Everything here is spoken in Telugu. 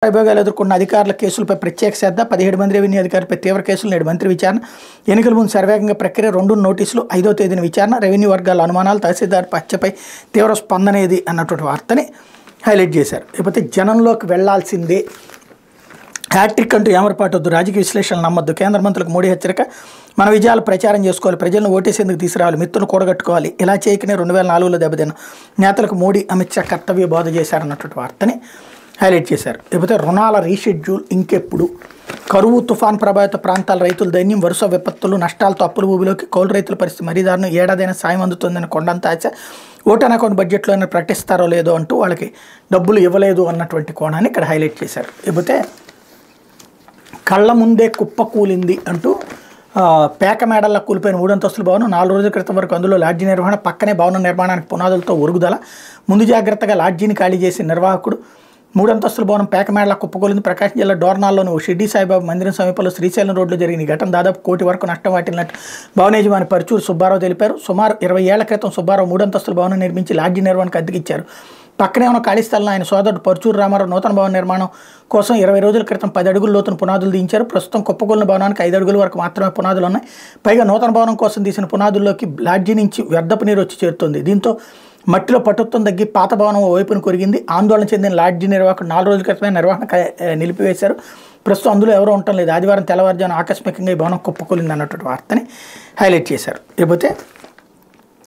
విభాగాలు ఎదుర్కొన్న అధికారుల కేసులపై ప్రత్యేక శ్రద్ధ 17 మంది రెవెన్యూ అధికారులపై తీవ్ర కేసులు నేడు మంత్రి విచారణ ఎన్నికల ముందు శరవేగంగా ప్రక్రియ 2 నోటీసులు 5వ తేదీన విచారణ రెవెన్యూ వర్గాల అనుమానాలు తహసీల్దార్ హత్యపై తీవ్ర స్పందనేది అన్నటువంటి వార్తని హైలైట్ చేశారు. ఇకపోతే జనంలోకి వెళ్లాల్సిందే హ్యాట్రిక్ అంటూ ఏమరపాటొద్దు రాజకీయ విశ్లేషణలు నమ్మొద్దు కేంద్ర మంత్రులకు మోడీ హెచ్చరిక మన విజయాలు ప్రచారం చేసుకోవాలి ప్రజలను ఓటేసేందుకు తీసుకురావాలి మిత్రులను కూడగట్టుకోవాలి ఇలా చేయకనే 2004లో దెబ్బతిన్న నేతలకు మోడీ అమిత్ షా కర్తవ్య బోధ చేశారన్నటువంటి వార్తని హైలైట్ చేశారు. లేకపోతే రుణాల రీషెడ్యూల్ ఇంకెప్పుడు కరువు తుఫాన్ ప్రభావిత ప్రాంతాల రైతుల దైన్యం వరుస విపత్తులు నష్టాలతో అప్పుల ఊబిలోకి కౌలు రైతుల పరిస్థితి మరీ దారుణం ఏడాదైనా సాయం అందుతుందని కొండంత ఆశ ఓటాన్ అకౌంట్ బడ్జెట్లో ప్రకటిస్తారో లేదో అంటూ వాళ్ళకి డబ్బులు ఇవ్వలేదు అన్నటువంటి కోణాన్ని ఇక్కడ హైలైట్ చేశారు. లేకపోతే కళ్ళ ముందే కుప్ప కూలింది అంటూ పేక మేడల్లో కూలిపోయిన 3 అంతస్తుల భవనం 4 రోజుల క్రితం వరకు అందులో లాడ్జీ నిర్వహణ పక్కనే భవనం నిర్మాణానికి పునాదులతో ఒరుగుదల ముందు జాగ్రత్తగా లాడ్జీని ఖాళీ చేసిన నిర్వాహకుడు 3 అంతస్తుల భవనం పేక మేడల కుప్పకూలింది. ప్రకాశం జిల్లా డోర్నాల్లోని షిర్డీ సాయిబాబా మందిరం సమీపంలో శ్రీశైలం రోడ్లో జరిగిన ఈ ఘటన దాదాపు 1 కోటి వరకు నష్టం వాటిల్లినట్టు భవన యజమాని పరుచూరు సుబ్బారావు తెలిపారు. సుమారు 20 ఏళ్ల క్రితం సుబ్బారావు 3 అంతస్తుల భవనం నిర్మించి లాడ్జీ నిర్వహణకు అద్దెకిచ్చారు. పక్కనే ఉన్న ఖాళీ స్థలంలో ఆయన సోదరుడు పరుచూరు రామారావు నూతన భవన నిర్మాణం కోసం 20 రోజుల క్రితం 10 అడుగుల లోతున పునాదులు దించారు. ప్రస్తుతం కుప్పకూలిన భవనానికి 5 అడుగుల వరకు మాత్రమే పునాదులు ఉన్నాయి. పైగా నూతన భవనం కోసం తీసిన పునాదుల్లోకి లాడ్జీ నుంచి వ్యర్థపు నీరు వచ్చి చేరుతుంది. దీంతో మట్టిలో పటుత్వం తగ్గి పాత భవనం వైపును కొరిగింది. ఆందోళన చెందిన లాడ్జీ నిర్వాహకుడు 4 రోజుల క్రితమే నిర్వహణ నిలిపివేశారు. ప్రస్తుతం అందులో ఎవరూ ఉండటం లేదు. ఆదివారం తెల్లవారుజామున ఆకస్మికంగా ఈ భవనం కుప్పకూలింది అన్నటువంటి వార్తని హైలైట్ చేశారు. లేకపోతే